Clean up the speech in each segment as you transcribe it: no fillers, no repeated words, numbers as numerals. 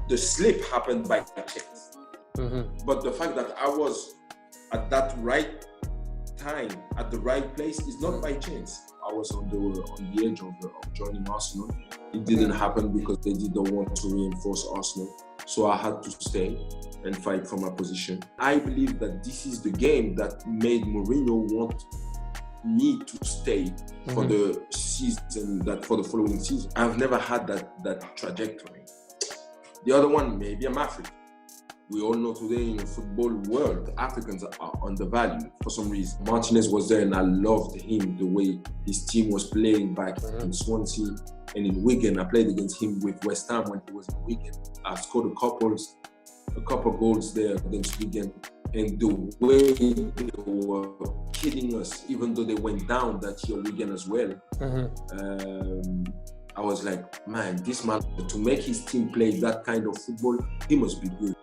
the slip happened by chance. But the fact that I was at that right time, at the right place, is not by chance. I was on the edge of joining Arsenal. It didn't happen because they didn't want to reinforce Arsenal. So I had to stay and fight for my position. I believe that this is the game that made Mourinho want me to stay for the season, for the following season. I've never had that trajectory. The other one, maybe I'm African. We all know today in the football world, Africans are undervalued for some reason. Martinez was there and I loved him, the way his team was playing back in Swansea and in Wigan. I played against him with West Ham when he was in Wigan. I scored a couple goals there against Wigan. And the way they were kidding us, even though they went down that year Wigan as well, I was like, man, this man, to make his team play that kind of football, he must be good.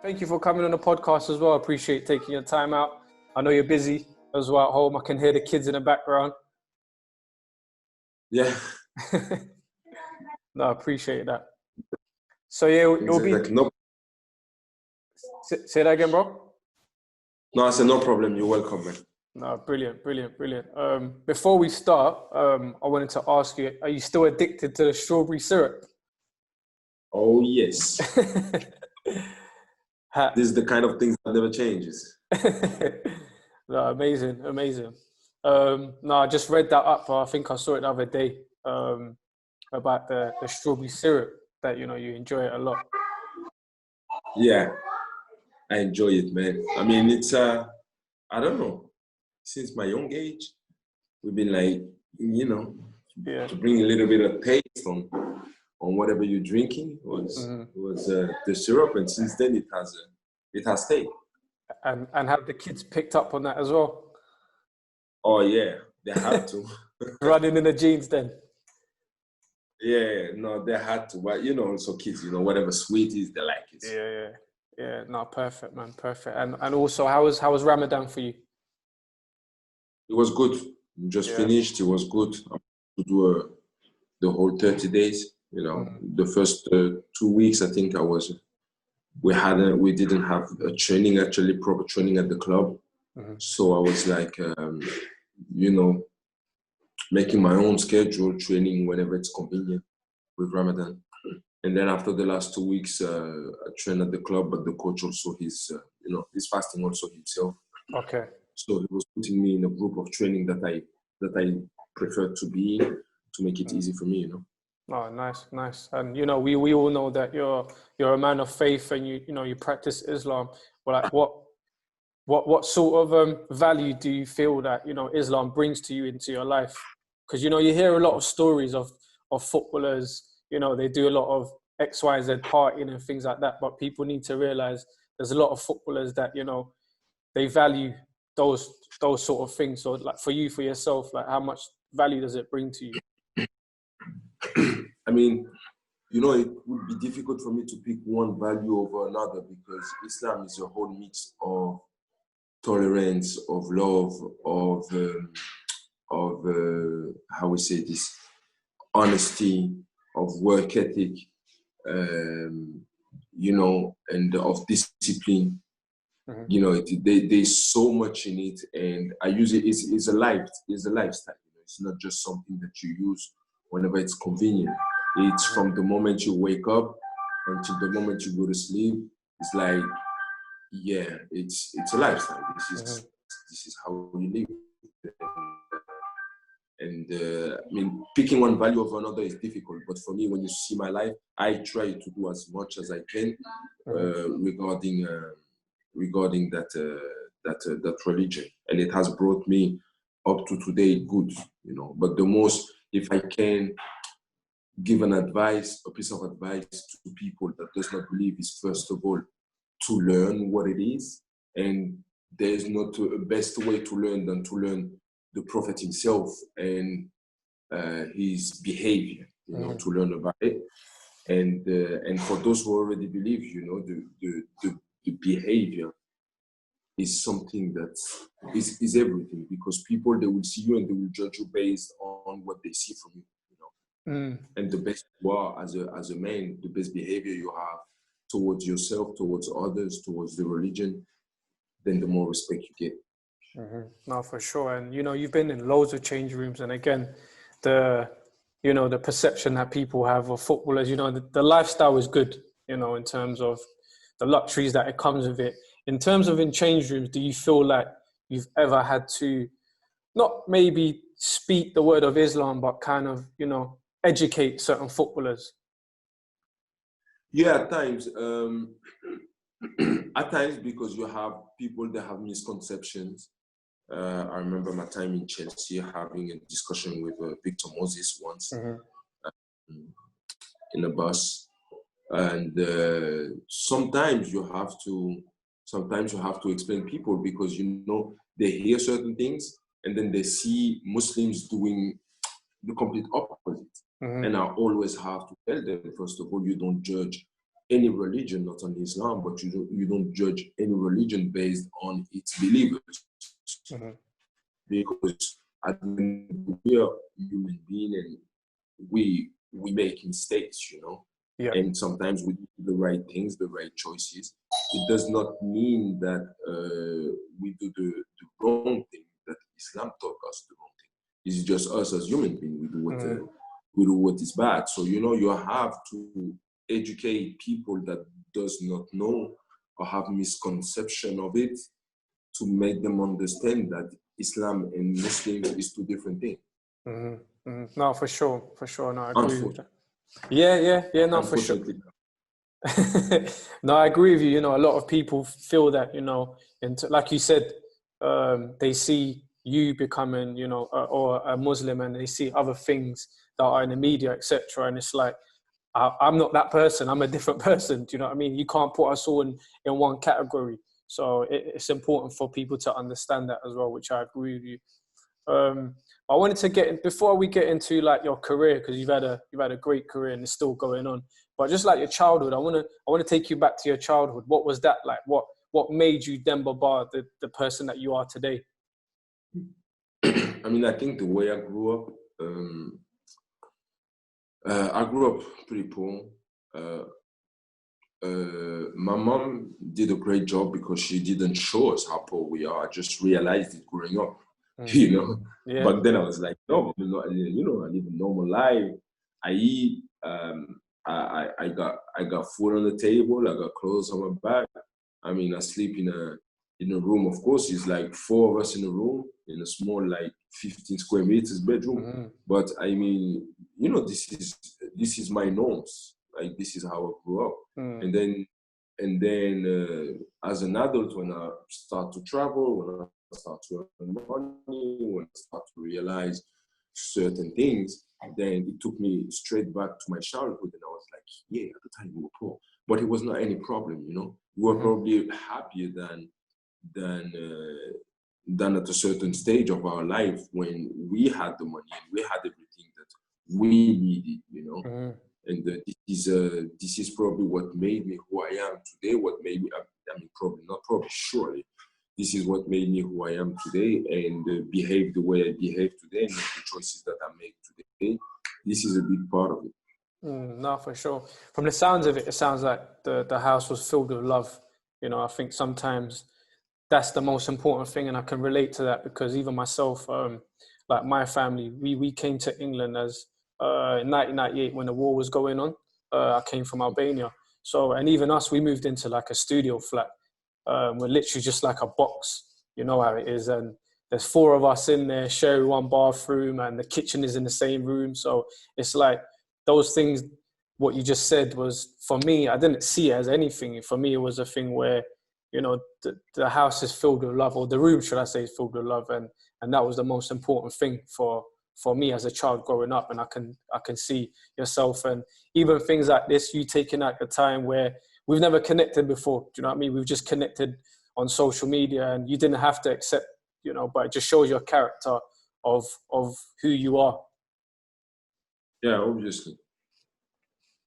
Thank you for coming on the podcast as well. I appreciate taking your time out. I know you're busy as well at home. I can hear the kids in the background. Yeah. No, I appreciate that. So yeah, it'll be... No. Say that again, bro? No, I said no problem. You're welcome, man. No, brilliant. Before we start, I wanted to ask you, are you still addicted to the strawberry syrup? Oh, yes. This is the kind of things that never changes. No, amazing. No, I just read that up. I think I saw it the other day about the strawberry syrup, that, you know, you enjoy it a lot. Yeah, I enjoy it, man. I mean, it's, I don't know, since my young age, we've been like, you know, to bring a little bit of taste on whatever you're drinking was the syrup, and since then it has stayed. And have the kids picked up on that as well? Oh yeah, they had to. Running in the genes then. Yeah, no, they had to. But you know, also kids, you know, whatever sweet is, they like it. Yeah. No, perfect, man, perfect. And also, how was Ramadan for you? It was good. Just finished. It was good. To do the whole 30 days. You know, the first 2 weeks, I think we didn't have a training, actually proper training at the club. So I was like, you know, making my own schedule, training whenever it's convenient with Ramadan. And then after the last 2 weeks, I trained at the club, but the coach also, he's fasting also himself. Okay. So he was putting me in a group of training that I prefer to be in, to make it easy for me, you know. Oh, nice. And, you know, we all know that you're a man of faith and you practice Islam. Well, like, what sort of value do you feel that, you know, Islam brings to you into your life? Because, you know, you hear a lot of stories of footballers, you know, they do a lot of X, Y, Z partying and things like that. But people need to realize there's a lot of footballers that, you know, they value those sort of things. So, like, for you, for yourself, like, how much value does it bring to you? I mean, you know, it would be difficult for me to pick one value over another, because Islam is a whole mix of tolerance, of love, of how we say this, honesty, of work ethic, you know, and of discipline. You know, there's so much in it, and I use it. It's a lifestyle. You know, it's not just something that you use whenever it's convenient. It's from the moment you wake up until the moment you go to sleep. It's like, yeah, it's a lifestyle. This is how you live. And I mean, picking one value over another is difficult. But for me, when you see my life, I try to do as much as I can regarding that religion, and it has brought me up to today good. You know, but the most, if I can give a piece of advice to people that does not believe, is first of all to learn what it is. And there's not a best way to learn than to learn the Prophet himself and his behavior, you know, to learn about it. And for those who already believe, you know, the behavior is something that is everything, because people, they will see you and they will judge you based on what they see from you, you know. And the best you are as a man, the best behavior you have towards yourself, towards others, towards the religion, then the more respect you get. No, for sure. And, you know, you've been in loads of change rooms. And again, the perception that people have of footballers, you know, the lifestyle is good, you know, in terms of the luxuries that it comes with it. In terms of in change rooms, do you feel like you've ever had to not maybe speak the word of Islam, but kind of, you know, educate certain footballers? Yeah, at times. At times, because you have people that have misconceptions. I remember my time in Chelsea having a discussion with Victor Moses once in a bus, and sometimes you have to explain people, because, you know, they hear certain things and then they see Muslims doing the complete opposite. And I always have to tell them, first of all, you don't judge any religion, not only Islam, but you don't judge any religion based on its believers. Because at the end, we are human beings and we make mistakes, you know. Yeah. And sometimes we do the right things, the right choices. It does not mean that we do the wrong thing, that Islam taught us the wrong thing. It's just us as human beings, we do what is bad. So, you know, you have to educate people that does not know or have misconception of it, to make them understand that Islam and Muslims is two different things. No, for sure. No, I agree with that. Yeah, no, for sure. No, I agree with you. You know, a lot of people feel that, you know, and like you said, they see you becoming, you know, or a Muslim, and they see other things that are in the media, etc. And it's like, I'm not that person. I'm a different person. Do you know what I mean? You can't put us all in one category. So it's important for people to understand that as well, which I agree with you. I wanted to get in, before we get into like your career, because you've had a great career and it's still going on. But just like your childhood, I want to take you back to your childhood. What was that like? What made you Demba Ba, the person that you are today? I mean, I think the way I grew up pretty poor. My mom did a great job because she didn't show us how poor we are. I just realized it growing up, you know. Yeah. But then I was like, no, you know, I live a normal life. I eat. I got food on the table. I got clothes on my back. I mean, I sleep in a room. Of course, it's like 4 of us in a room, in a small, like 15 square meters bedroom. But I mean, you know, this is my norms. Like, this is how I grew up. And then as an adult, when I start to travel, when I start to earn money, when I start to realize certain things, then it took me straight back to my childhood. And I was like, yeah, at the time we were poor, but it was not any problem, you know. We were probably happier than at a certain stage of our life when we had the money and we had everything that we needed, you know. And this is probably what made me who I am today. What made me, I mean, surely, this is what made me who I am today, and behave the way I behave today, and make the choices that I make today. This is a big part of it. No, for sure. From the sounds of it, it sounds like the house was filled with love. You know, I think sometimes that's the most important thing, and I can relate to that because even myself, like my family, we came to England as in 1998 when the war was going on. I came from Albania. So, and even us, we moved into like a studio flat. We're literally just like a box, you know how it is. And there's 4 of us in there sharing one bathroom, and the kitchen is in the same room. So it's like those things, what you just said was, for me, I didn't see it as anything. For me, it was a thing where, you know, the house is filled with love, or the room, should I say, is filled with love. And that was the most important thing for me as a child growing up. And I can see yourself, and even things like this, you taking at a time where we've never connected before. Do you know what I mean? We've just connected on social media, and you didn't have to accept, you know, but it just shows your character of who you are. Yeah, obviously.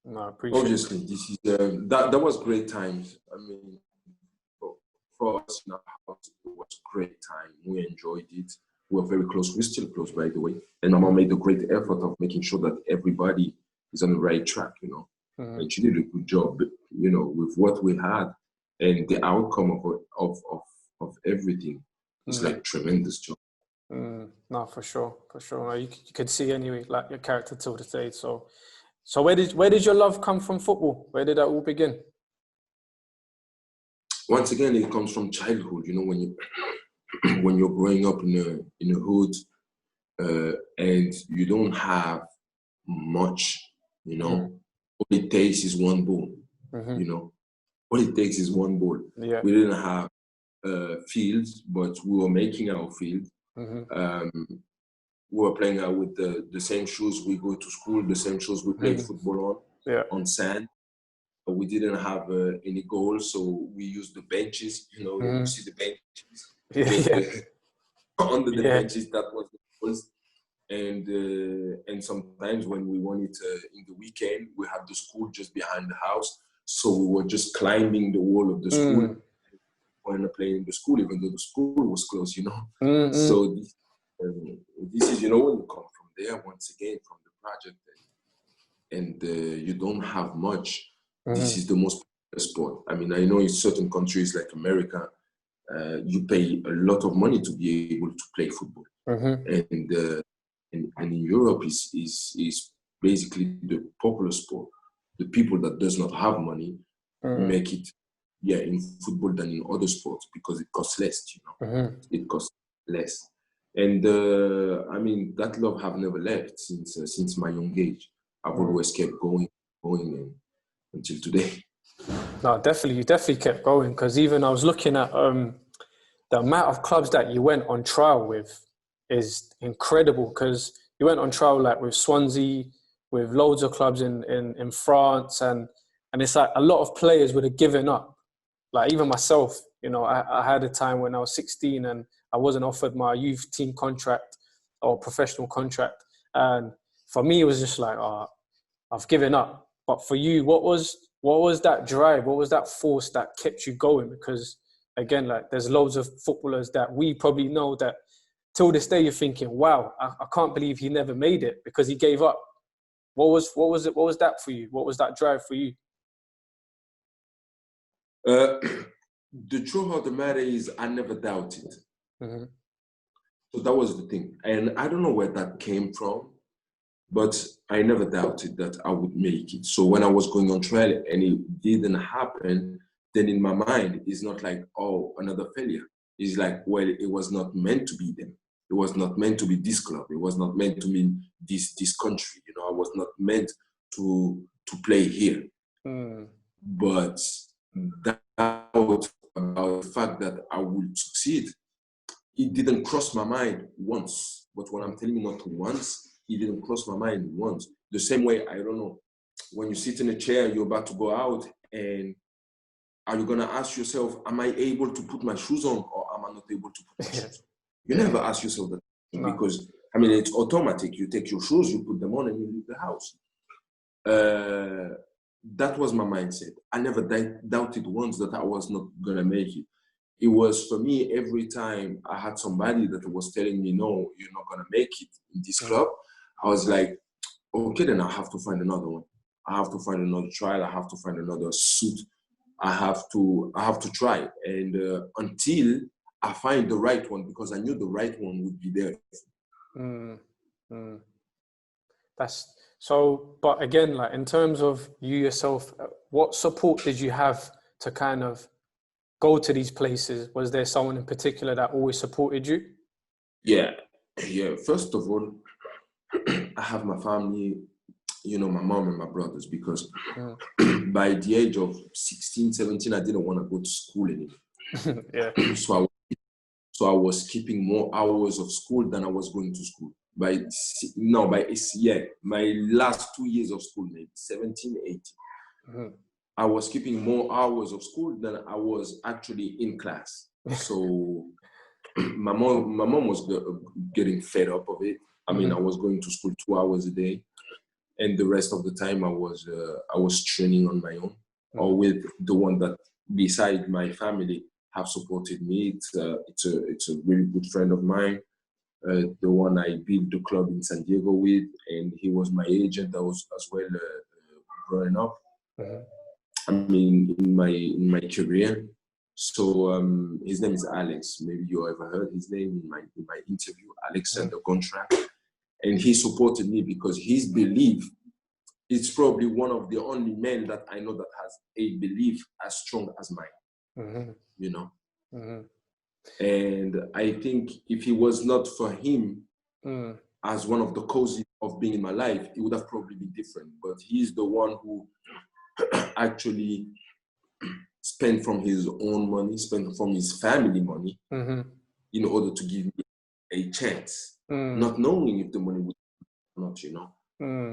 No, I appreciate obviously, this is that was great times. I mean, for us in our house, it was a great time. We enjoyed it. We were very close. We're still close, by the way. And my mom made a great effort of making sure that everybody is on the right track, you know. And she did a good job, you know, with what we had, and the outcome of everything is like tremendous job. No, for sure. No, you could see anyway, like your character till the day. So where did your love come from football? Where did that all begin? Once again, it comes from childhood. You know, when you're growing up in a hood, and you don't have much, you know, all it takes is one ball. You know, all it takes is one ball. Yeah. We didn't have fields, but we were making our field. We were playing out with the same shoes we go to school, the same shoes we play football on sand. We didn't have any goals, so we used the benches. You know, you see the benches. Under the benches, that was the goals. And sometimes when we wanted in the weekend, we had the school just behind the house, so we were just climbing the wall of the school when playing in the school, even though the school was closed. You know, so this is, you know, when you come from there once again from the project, and you don't have much. This is the most popular sport. I mean, I know in certain countries like America, you pay a lot of money to be able to play football, and in Europe is basically the popular sport. The people that does not have money make it, in football than in other sports because it costs less. You know, it costs less, and I mean that love have never left since my young age. I've always kept going, until today. No, definitely, you definitely kept going, because even I was looking at the amount of clubs that you went on trial with is incredible, because you went on trial like with Swansea, with loads of clubs in France, and it's like a lot of players would have given up. Like even myself, you know, I had a time when I was 16 and I wasn't offered my youth team contract or professional contract, and for me it was just like, I've given up. But for you, what was that drive? What was that force that kept you going? Because again, like there's loads of footballers that we probably know that till this day you're thinking, wow, I can't believe he never made it because he gave up. What was that for you? What was that drive for you? The truth of the matter is I never doubted. So that was the thing. And I don't know where that came from, but I never doubted that I would make it. So when I was going on trial and it didn't happen, then in my mind, it's not like, oh, another failure. It's like, well, it was not meant to be them. It was not meant to be this club. It was not meant to be this country. You know, I was not meant to play here. But doubt about the fact that I would succeed, it didn't cross my mind once. But when I'm telling you not once, it didn't cross my mind once. The same way, I don't know, when you sit in a chair, you're about to go out, and are you going to ask yourself, am I able to put my shoes on, or am I not able to put my shoes on? You never ask yourself that, because, I mean, it's automatic. You take your shoes, you put them on, and you leave the house. That was my mindset. I never doubted once that I was not going to make it. It was, for me, every time I had somebody that was telling me, no, you're not going to make it in this club, I was like, okay, then I have to find another one. I have to find another trial. I have to find another suit. I have to try. And until I find the right one, because I knew the right one would be there. That's so, but again, like in terms of you yourself, what support did you have to kind of go to these places? Was there someone in particular that always supported you? Yeah. First of all, I have my family, you know, my mom and my brothers, because by the age of 16, 17, I didn't want to go to school anymore. So I was skipping more hours of school than I was going to school. My last 2 years of school, maybe 17, 18. I was skipping more hours of school than I was actually in class. So my mom was getting fed up of it. I mean, I was going to school 2 hours a day, and the rest of the time I was training on my own, or with the one that beside my family have supported me. It's a really good friend of mine. The one I built the club in San Diego with, and he was my agent. I was as well growing up. I mean, in my career. So his name is Alex. Maybe you ever heard his name in my interview, Alexander Contract. And he supported me because his belief is probably one of the only men that I know that has a belief as strong as mine. You know. And I think if it was not for him as one of the causes of being in my life, it would have probably been different. But he's the one who actually spent from his own money, spent from his family money in order to give me a chance, not knowing if the money would or not, you know.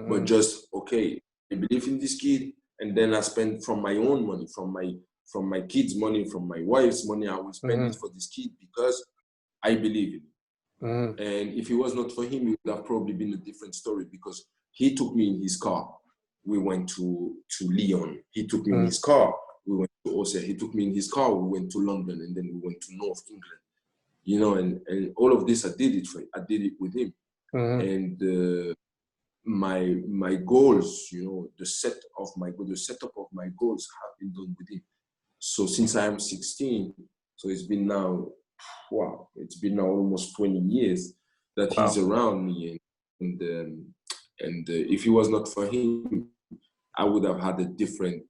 But just, okay, I believe in this kid, and then I spend from my own money, from my kids' money, from my wife's money, I will spend it for this kid because I believe in him. And if it was not for him, it would have probably been a different story because he took me in his car. We went to Lyon. He took me in his car. We went to Auxerre. He took me in his car. We went to London, and then we went to North England. You know, and all of this, I did it with him. And my goals, you know, the setup of my goals have been done with him. So since I am 16, so it's been now almost 20 years that he's around me, and if it was not for him, I would have had a different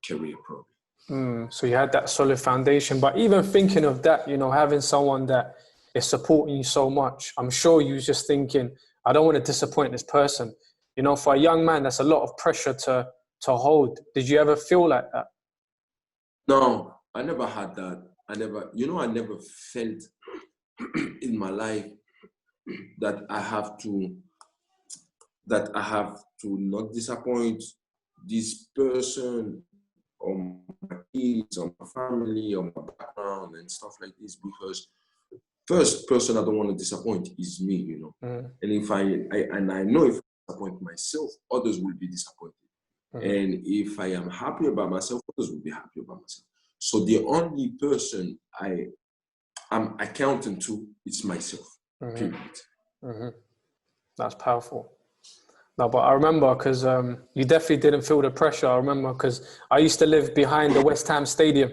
career probably. So you had that solid foundation. But even thinking of that, you know, having someone that is supporting you so much, I'm sure you was just thinking, I don't want to disappoint this person. You know, for a young man, that's a lot of pressure to hold. Did you ever feel like that? No, I never had that. I never felt in my life that I have to not disappoint this person or my kids or my family or my background and stuff like this, because first person I don't want to disappoint is me, you know. And if I know if I disappoint myself, others will be disappointed. And if I am happy about myself, others will be happy about myself. So the only person I'm accounting to is myself. Period. That's powerful. No, but I remember because you definitely didn't feel the pressure. I remember because I used to live behind the West Ham Stadium.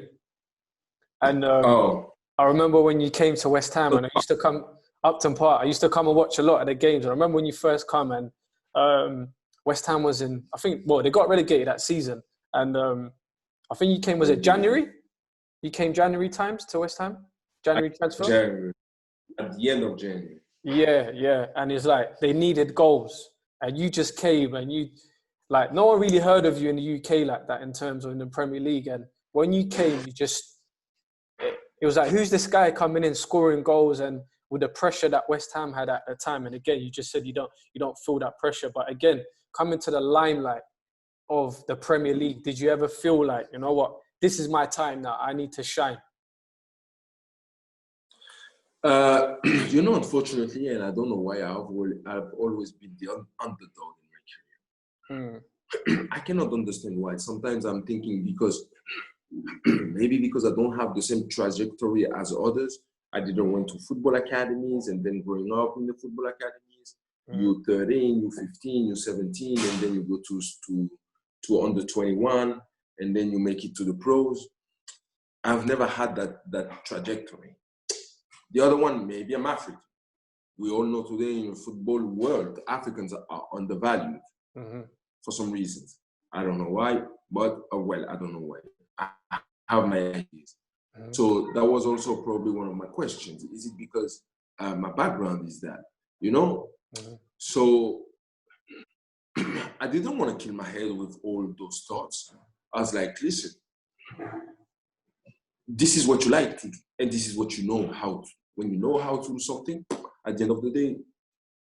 And I remember when you came to West Ham, and I used to come Upton Park. I used to come and watch a lot of the games. I remember when you first come, and West Ham was in, I think, well, they got relegated that season. And I think you came, was it January? You came January times to West Ham? January transfer? January. At the end of January. Yeah. And it's like, they needed goals. And you just came, and you, like, no one really heard of you in the UK like that in terms of in the Premier League. And when you came, you just, it was like, who's this guy coming in, scoring goals, and with the pressure that West Ham had at the time. And again, you just said you don't feel that pressure. But again, coming to the limelight of the Premier League, did you ever feel like, you know what, this is my time now, I need to shine? You know, unfortunately, and I don't know why I've always been the underdog in my career. I cannot understand why. Sometimes I'm thinking maybe because I don't have the same trajectory as others. I didn't went to football academies, and then growing up in the football academies, you're 13, you're 15, you're 17, and then you go to under 21, and then you make it to the pros. I've never had that trajectory. The other one, maybe I'm African. We all know today in the football world, Africans are undervalued for some reasons. I don't know why, but I don't know why. I have my ideas. So that was also probably one of my questions. Is it because my background is that, you know? So I didn't want to kill my head with all of those thoughts. I was like, listen, this is what you like to do, and this is what you know how to. When you know how to do something, at the end of the day,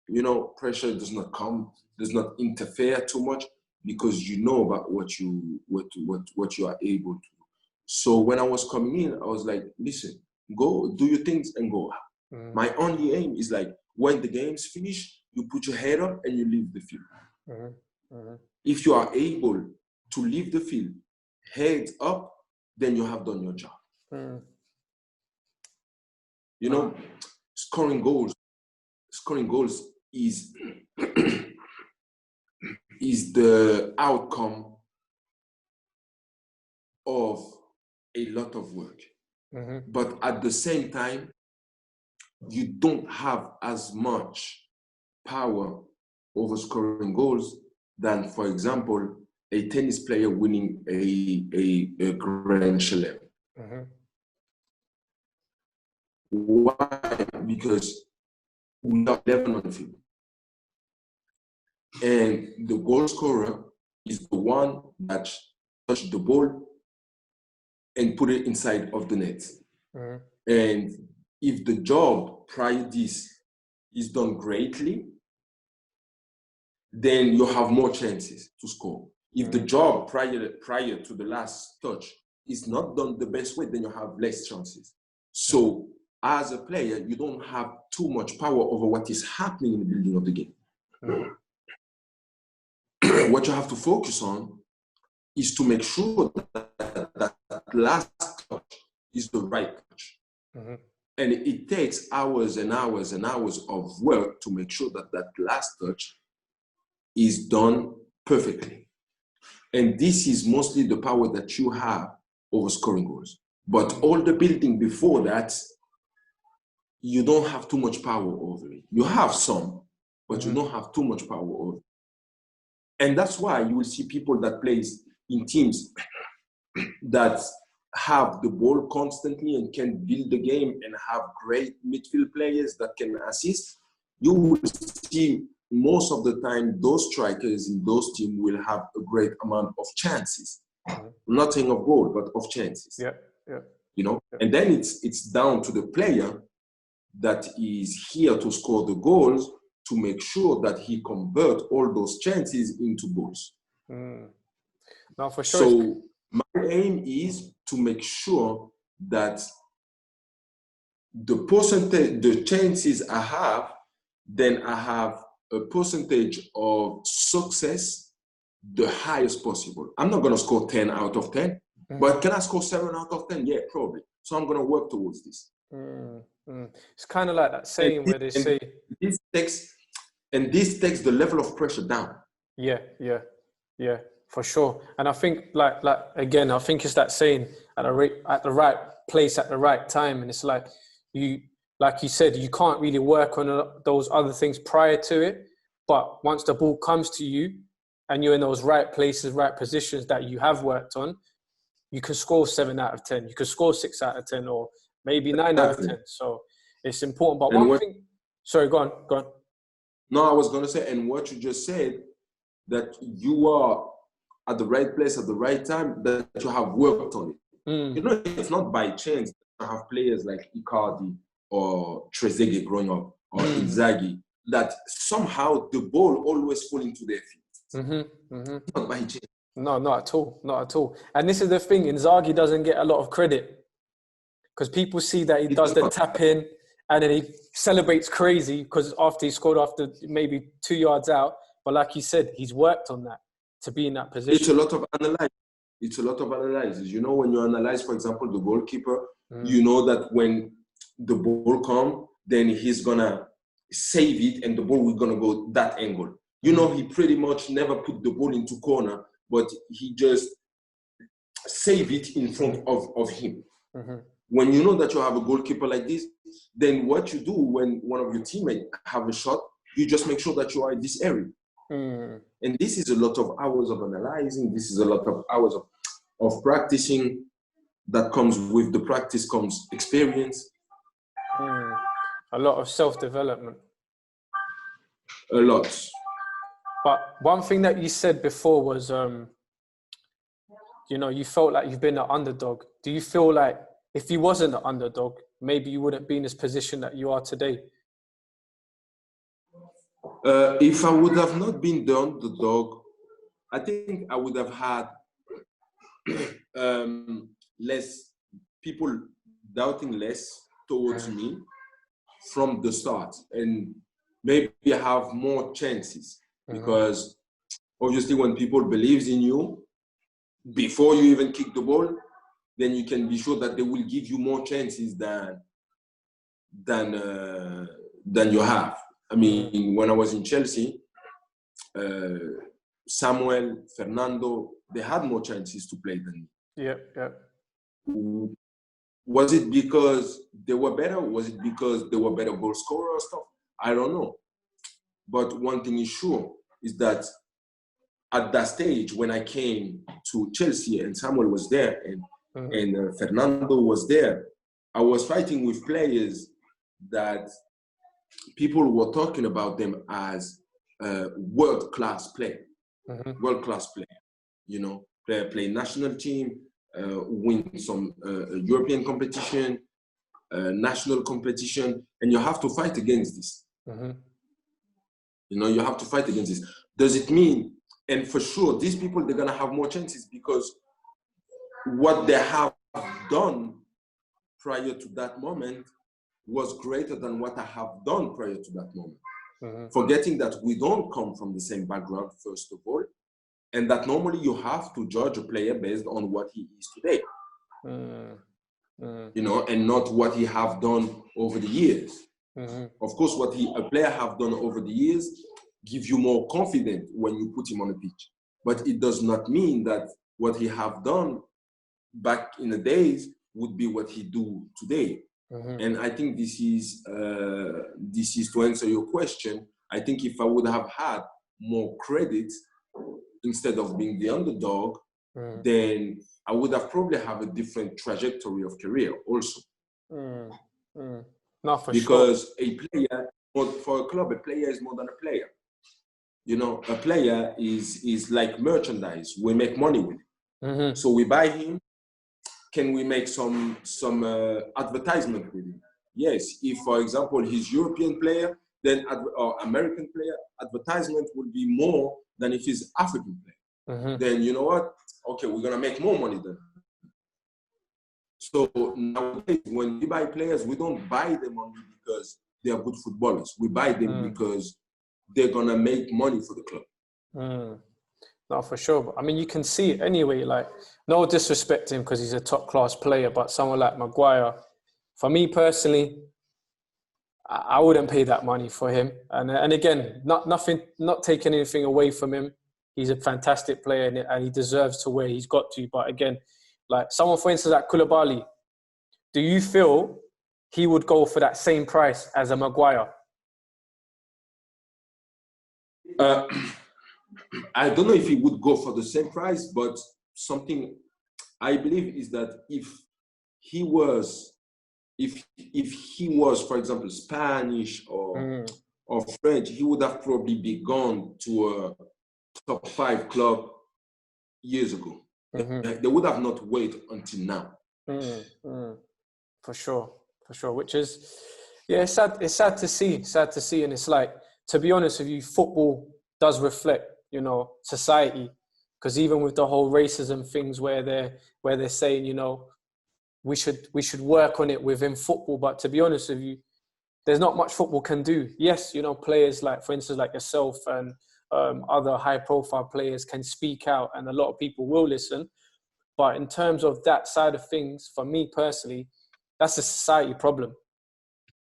you know, pressure does not interfere too much, because you know about what you are able to do. So when I was coming in, I was like, listen, go do your things and go out. My only aim is like, when the game's finished, you put your head up and you leave the field. If you are able to leave the field, head up, then you have done your job. You know, scoring goals is is the outcome of a lot of work. But at the same time, you don't have as much power over scoring goals than, for example, a tennis player winning a Grand Slam. Why? Because we are 11 on the field. And the goal scorer is the one that touched the ball and put it inside of the net. And if the job prior to this is done greatly, then you have more chances to score. If the job prior to the last touch is not done the best way, then you have less chances. So as a player, you don't have too much power over what is happening in the building of the game. What you have to focus on is to make sure that last touch is the right touch. And it takes hours and hours and hours of work to make sure that last touch is done perfectly. And this is mostly the power that you have over scoring goals. But all the building before that, you don't have too much power over it. You have some, but you don't have too much power over it. And that's why you will see people that plays in teams that have the ball constantly and can build the game and have great midfield players that can assist. You will see most of the time those strikers in those teams will have a great amount of chances. Not saying of goal, but of chances. You know, and then it's down to the player that is here to score the goals to make sure that he converts all those chances into goals. No, for sure. So my aim is to make sure that the percentage, the chances I have, then I have a percentage of success the highest possible. I'm not going to score 10 out of 10, but can I score 7 out of 10? Yeah, probably. So I'm going to work towards this. It's kind of like that saying where they say this takes the level of pressure down. Yeah, for sure. And I think like again, I think it's that saying at the right place at the right time. And it's like you said, you can't really work on those other things prior to it. But once the ball comes to you and you're in those right places, right positions that you have worked on, you can score 7 out of 10. You can score 6 out of 10 or maybe 9 out of 10. So it's important. But sorry, go on. No, I was going to say, and what you just said, that you are at the right place at the right time, that you have worked on it. You know, it's not by chance to have players like Icardi or Trezeguet growing up, or Inzaghi, that somehow the ball always falls into their feet. Not by chance. No, not at all. And this is the thing, Inzaghi doesn't get a lot of credit because people see that he does the tap in and then he celebrates crazy because after he scored after maybe 2 yards out. But like you said, he's worked on that to be in that position. It's a lot of analysis. You know, when you analyze, for example, the goalkeeper, you know that when the ball comes, then he's going to save it and the ball will going to go that angle. You know, he pretty much never put the ball into corner, but he just save it in front of him. When you know that you have a goalkeeper like this, then what you do when one of your teammates have a shot, you just make sure that you are in this area. And this is a lot of hours of analyzing. This is a lot of hours of practicing. That comes with the practice comes experience. A lot of self-development. A lot. But one thing that you said before was, you know, you felt like you've been an underdog. Do you feel like if you wasn't an underdog, maybe you wouldn't be in this position that you are today? If I would have not been the underdog, I think I would have had less people doubting less towards me from the start, and maybe I have more chances because obviously when people believes in you before you even kick the ball, then you can be sure that they will give you more chances than you have. I mean, when I was in Chelsea, Samuel, Fernando, they had more chances to play than me. Yeah. Was it because they were better? Was it because they were better goal scorer or stuff? I don't know. But one thing is sure is that at that stage, when I came to Chelsea and Samuel was there and Fernando was there, I was fighting with players that people were talking about them as world-class player. World-class player, you know, play national team, win some European competition, national competition, and you have to fight against this. You know, you have to fight against this. Does it mean, and for sure, these people, they're gonna have more chances because what they have done prior to that moment was greater than what I have done prior to that moment. Forgetting that we don't come from the same background, first of all, and that normally you have to judge a player based on what he is today, you know, and not what he have done over the years. Of course, what a player have done over the years gives you more confidence when you put him on the pitch, but it does not mean that what he have done back in the days would be what he do today. And I think this is to answer your question. I think if I would have had more credit instead of being the underdog, then I would have probably have a different trajectory of career also. No, for because sure. A player, for a club, a player is more than a player. You know, a player is like merchandise. We make money with it. So we buy him. Can we make some advertisement with him? Yes. If, for example, he's European player, then or American player, advertisement will be more than if he's African player. Then you know what? Okay, we're gonna make more money then. So nowadays, when we buy players, we don't buy them only because they are good footballers. We buy them because they're gonna make money for the club. No, for sure. But, I mean, you can see it anyway. Like, no disrespect to him because he's a top-class player, but someone like Maguire, for me personally, I wouldn't pay that money for him. And again, not taking anything away from him. He's a fantastic player and he deserves to where he's got to. But again, like someone, for instance, like Koulibaly, do you feel he would go for that same price as a Maguire? I don't know if he would go for the same price, but something I believe is that if he was, for example, Spanish or French, he would have probably been gone to a top 5 club years ago. They would have not waited until now. For sure. Which is, yeah, it's sad to see. And it's like, to be honest with you, football does reflect, you know, society. Because even with the whole racism things where they're saying, you know, we should work on it within football. But to be honest with you, there's not much football can do. Yes, you know, players like, for instance, like yourself and other high-profile players can speak out, and a lot of people will listen. But in terms of that side of things, for me personally, that's a society problem.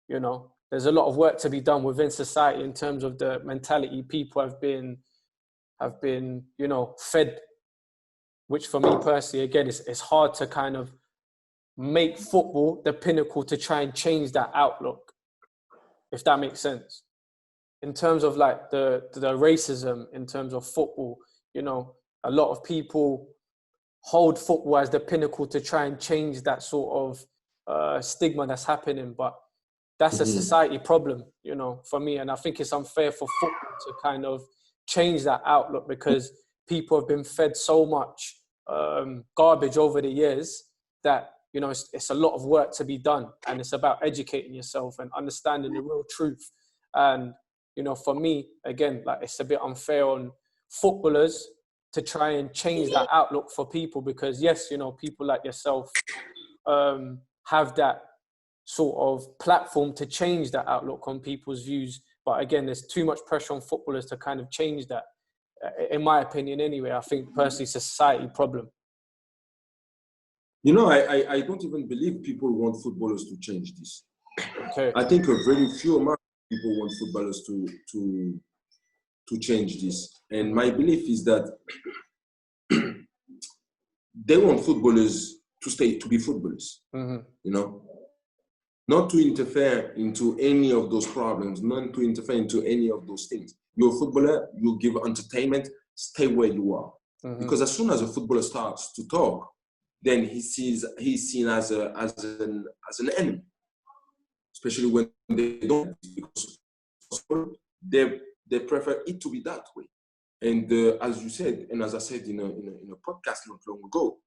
You know, there's a lot of work to be done within society in terms of the mentality people have been, you know, fed. Which for me personally, again, it's hard to kind of make football the pinnacle to try and change that outlook, if that makes sense. In terms of like the racism, in terms of football, you know, a lot of people hold football as the pinnacle to try and change that sort of stigma that's happening. But that's a society problem, you know, for me. And I think it's unfair for football to kind of change that outlook because people have been fed so much garbage over the years that, you know, it's a lot of work to be done. And it's about educating yourself and understanding the real truth. And, you know, for me, again, like it's a bit unfair on footballers to try and change that outlook for people because, yes, you know, people like yourself have that sort of platform to change that outlook on people's views. But again, there's too much pressure on footballers to kind of change that. In my opinion, anyway, I think personally it's a society problem. I don't even believe people want footballers to change this. Okay. I think a very few amount of people want footballers to change this. And my belief is that they want footballers to be footballers, not to interfere into any of those problems, not to interfere into any of those things. You're a footballer, you give entertainment, stay where you are. Because as soon as a footballer starts to talk, then he's seen as an enemy, especially when they don't, because they prefer it to be that way. And as you said, and as I said in a podcast not long ago,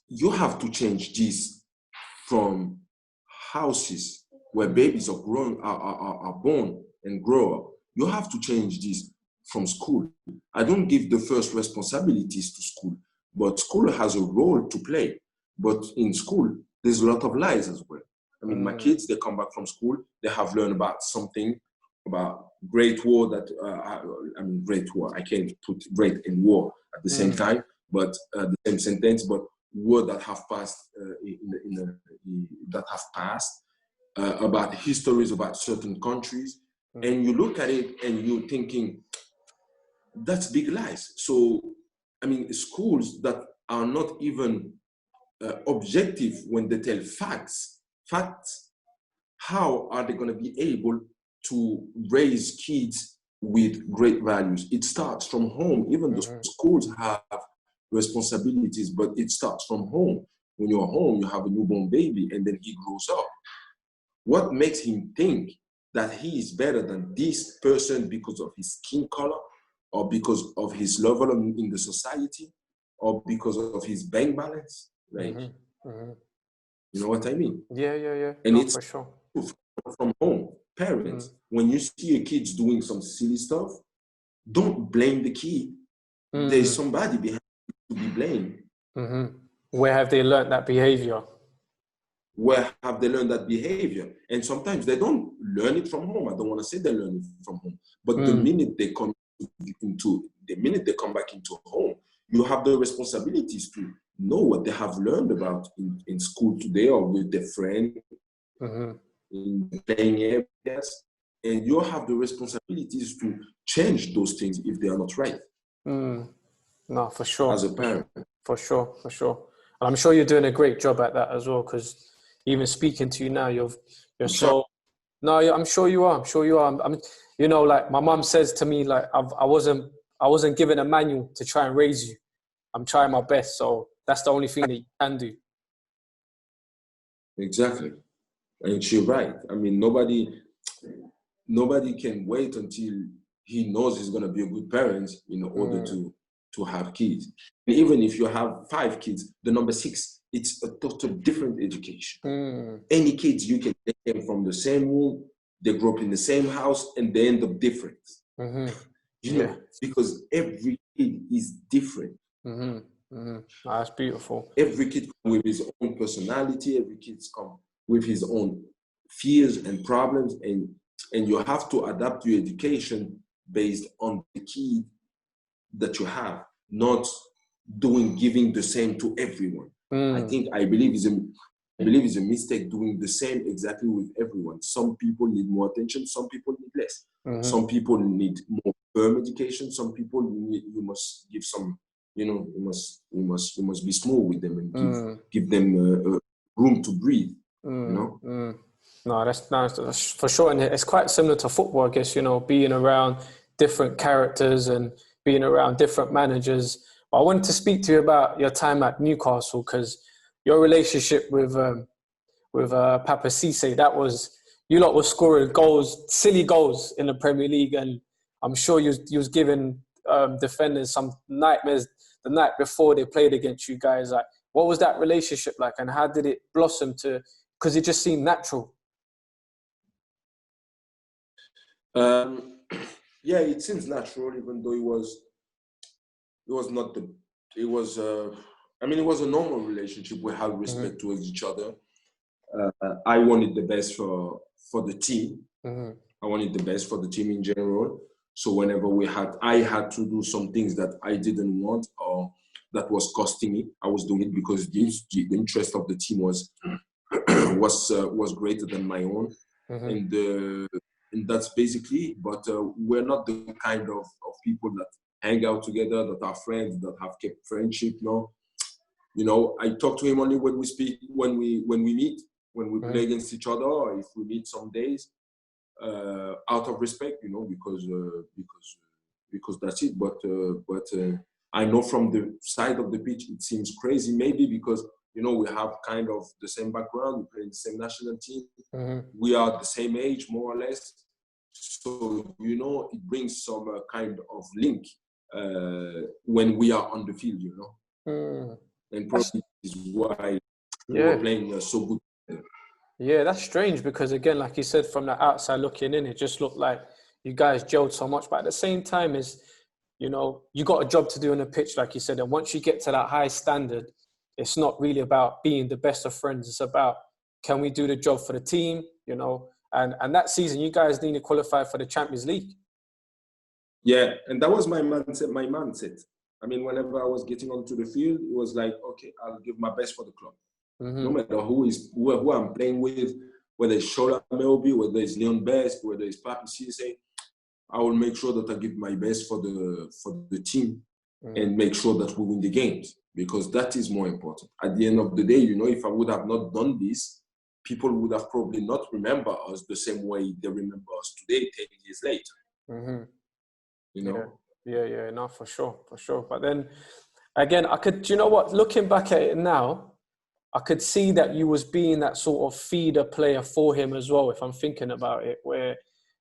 you have to change this from houses where babies are born and grow up. You have to change this from school. I don't give the first responsibilities to school, but school has a role to play. But in school, there's a lot of lies as well. I mean, my kids, they come back from school, they have learned about something, about Great War Great War. I can't put great and war at the same time, but the same sentence, but war that have passed about histories about certain countries, and you look at it and you're thinking, that's big lies. So, I mean, schools that are not even objective when they tell facts, how are they going to be able to raise kids with great values? It starts from home. Even the schools have responsibilities, but it starts from home. When you're home, you have a newborn baby, and then he grows up. What makes him think that he is better than this person because of his skin color, or because of his level in the society, or because of his bank balance? Like, you know what I mean? Yeah. And it's for sure. From home. Parents, when you see your kids doing some silly stuff, don't blame the kid. There's somebody behind to be blamed. Where have they learned that behavior? Where have they learned that behavior? And sometimes they don't learn it from home. I don't want to say they learn it from home, but the minute they come back into home, you have the responsibilities to know what they have learned about in school today or with their friend in playing areas, and you have the responsibilities to change those things if they are not right. No, for sure. As a parent. For sure. And I'm sure you're doing a great job at that as well, because even speaking to you now, you're so... No, I'm sure you are. I'm like my mom says to me, like I wasn't given a manual to try and raise you. I'm trying my best, so that's the only thing that you can do. Exactly, and she's right. I mean, nobody can wait until he knows he's going to be a good parent in order to have kids. And even if you have 5 kids, the number 6, it's a totally different education. Any kids, you can take them from the same womb, they grow up in the same house, and they end up different. You know, because every kid is different. That's beautiful. Every kid comes with his own personality. Every kid comes with his own fears and problems, and you have to adapt your education based on the kid that you have, not giving the same to everyone. I believe it's a mistake doing the same exactly with everyone. Some people need more attention, some people need less. Some people need more firm education, some people you must give some, you must be small with them and give them room to breathe. No, that's for sure. And it's quite similar to football, I guess, being around different characters and being around different managers. But I wanted to speak to you about your time at Newcastle, because your relationship with Papa Cisse, you lot were scoring goals, silly goals in the Premier League, and I'm sure you was giving defenders some nightmares the night before they played against you guys. Like, what was that relationship like, and how did it blossom because it just seemed natural? Yeah, it seems natural, even though it was a normal relationship. We had respect towards each other. I wanted the best for the team. I wanted the best for the team in general. So whenever I had to do some things that I didn't want, or that was costing me. I was doing it because the interest of the team was greater than my own, and that's basically it. But we're not the kind of people that hang out together, that are friends, that have kept friendship. No, you know, I talk to him only when we speak, when we meet, when we play against each other, or if we meet some days, out of respect, you know, because that's it. But I know from the side of the pitch, it seems crazy, maybe because, you know, we have kind of the same background, we play in the same national team, we are the same age, more or less. So, you know, it brings some kind of link when we are on the field, you know. And probably is why we're playing so good. Yeah, that's strange because, again, like you said, from the outside looking in, it just looked like you guys gelled so much. But at the same time, you know, you got a job to do on the pitch, like you said. And once you get to that high standard, it's not really about being the best of friends. It's about, can we do the job for the team, you know? And that season, you guys nearly qualified for the Champions League. Yeah, and that was my mindset. I mean, whenever I was getting onto the field, it was like, okay, I'll give my best for the club. No matter who I'm playing with, whether it's Shola Meobi, whether it's Leon Best, whether it's Papi Cisse, I will make sure that I give my best for the team and make sure that we win the games, because that is more important. At the end of the day, you know, if I would have not done this, people would have probably not remember us the same way they remember us today, 10 years later. You know? Yeah, no, for sure. But then, again, do you know what? Looking back at it now, I could see that you was being that sort of feeder player for him as well, if I'm thinking about it, where,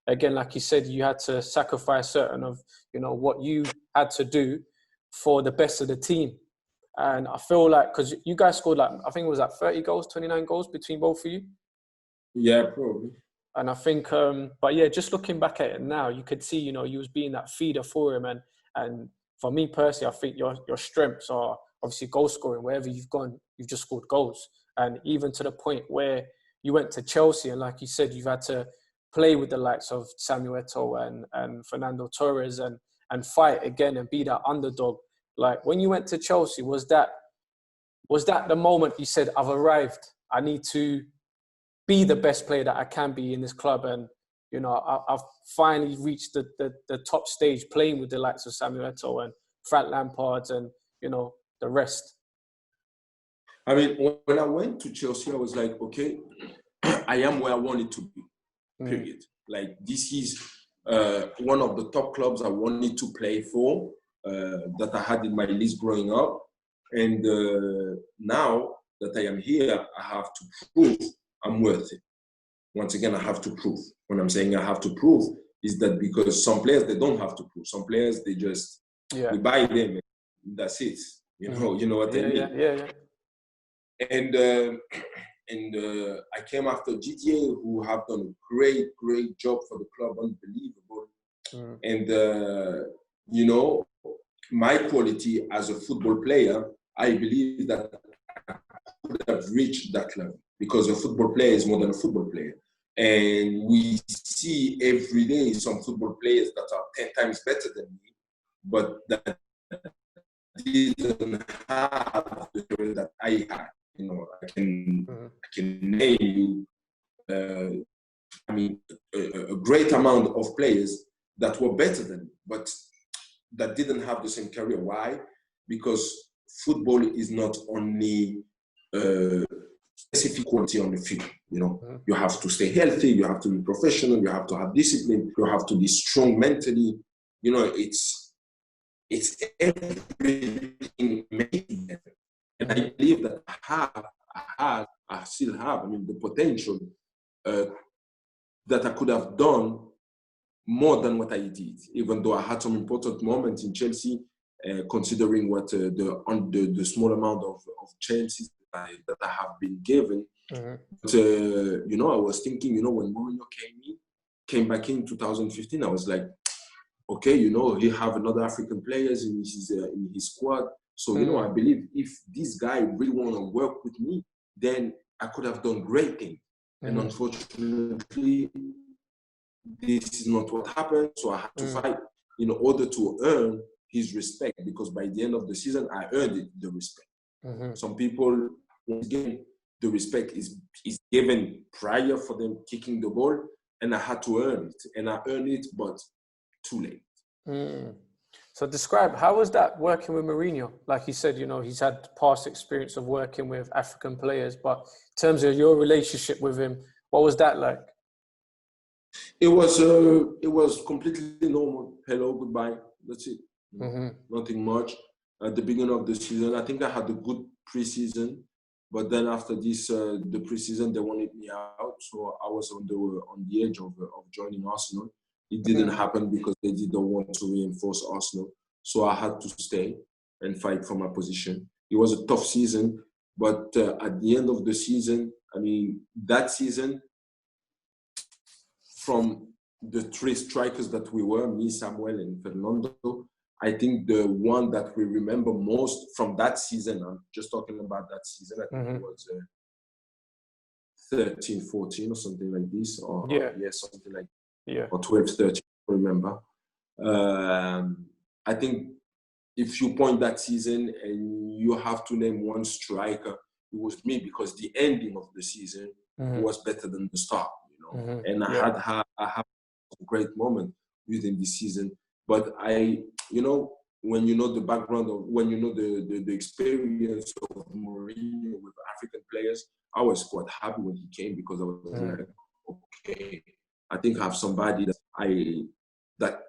again, like you said, you had to sacrifice certain of, you know, what you had to do for the best of the team. And I feel like, because you guys scored like, I think it was like 30 goals, 29 goals between both of you. Yeah, probably. And I think, but yeah, just looking back at it now, you could see, you know, you was being that feeder for him. And for me personally, I think your strengths are obviously goal scoring. Wherever you've gone, you've just scored goals. And even to the point where you went to Chelsea, and like you said, you've had to play with the likes of Samuel Eto'o and Fernando Torres and fight again and be that underdog. Like, when you went to Chelsea, was that the moment you said, I've arrived, I need to be the best player that I can be in this club, and, you know, I've finally reached the top stage playing with the likes of Samuel Eto'o and Frank Lampard and, you know, the rest? I mean, when I went to Chelsea, I was like, okay, I am where I wanted to be, period. Like, this is one of the top clubs I wanted to play for, that I had in my list growing up. And now that I am here, I have to prove I'm worth it. Once again, I have to prove. When I'm saying I have to prove, is that because some players, they don't have to prove. Some players, they just, we buy them and that's it. You know what I mean? Yeah. And I came after GTA, who have done a great job for the club, unbelievable. And, you know, my quality as a football player, I believe that I could have reached that level, because a football player is more than a football player. And we see every day some football players that are 10 times better than me, but that didn't have the career that I had. You know, I can name you, a great amount of players that were better than me, but that didn't have the same career. Why? Because football is not only specific quality on the field. You know, you have to stay healthy, you have to be professional, you have to have discipline, you have to be strong mentally. You know, it's everything made. And I believe that I still have, the potential that I could have done more than what I did, even though I had some important moments in Chelsea, considering what the small amount of chances that I have been given. But, you know, I was thinking, you know, when Mourinho came back in 2015, I was like, okay, you know, he have another African players in his squad. So, you know, I believe if this guy really want to work with me, then I could have done great things. And unfortunately, this is not what happened. So I had to fight in order to earn his respect, because by the end of the season, I earned it, the respect. Some people, again, the respect is given prior for them kicking the ball, and I had to earn it. And I earned it, but too late. So describe, how was that working with Mourinho? Like you said, you know, he's had past experience of working with African players, but in terms of your relationship with him, what was that like? It was completely normal. Hello, goodbye. That's it. Nothing much. At the beginning of the season, I think I had a good preseason, but then after this, the preseason, they wanted me out, so I was on the edge of joining Arsenal. It didn't happen because they didn't want to reinforce Arsenal, so I had to stay and fight for my position. It was a tough season, but at the end of the season, I mean, that season, from the three strikers that we were, me, Samuel, and Fernando, I think the one that we remember most from that season, I'm just talking about that season, I think it was 13, 14 or something like this, or something like or 12, 13, I remember. I think if you point that season and you have to name one striker, it was me, because the ending of the season was better than the start, you know. And I had a great moment within this season. But you know, when you know the background of, when you know the experience of Mourinho with African players, I was quite happy when he came, because I was like, okay, I think I have somebody that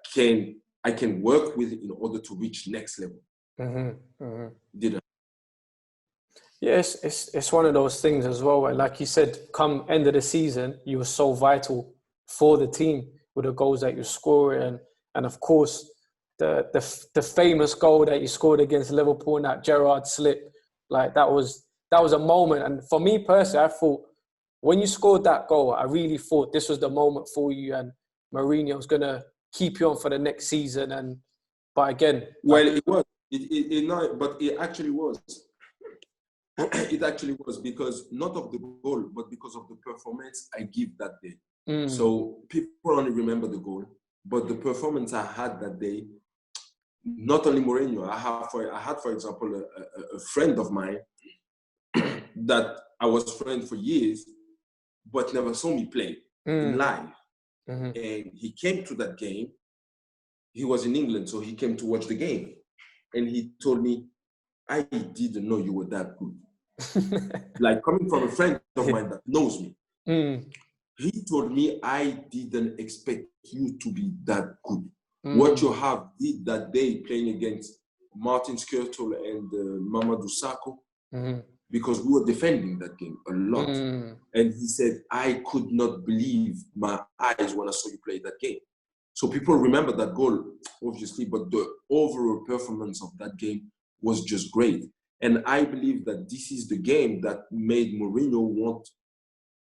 I can work with in order to reach next level. Didn't. Yes, it's one of those things as well, where, like you said, come end of the season, you were so vital for the team with the goals that you score, and of course the famous goal that you scored against Liverpool in that Gerrard slip, like that was a moment. And for me personally, I thought when you scored that goal, I really thought this was the moment for you, and Mourinho was gonna keep you on for the next season. But again, well, it was. But it actually was. It actually was, because not of the goal, but because of the performance I give that day. So people only remember the goal, but the performance I had that day. Not only Mourinho, I had, for example, a friend of mine that I was friends for years, but never saw me play in live. And he came to that game. He was in England, so he came to watch the game. And he told me, I didn't know you were that good. Like, coming from a friend of mine that knows me. He told me, I didn't expect you to be that good. What you have did that day playing against Martin Skirtle and Mamadou Sakho, because we were defending that game a lot. And he said, I could not believe my eyes when I saw you play that game. So people remember that goal, obviously, but the overall performance of that game was just great. And I believe that this is the game that made Mourinho want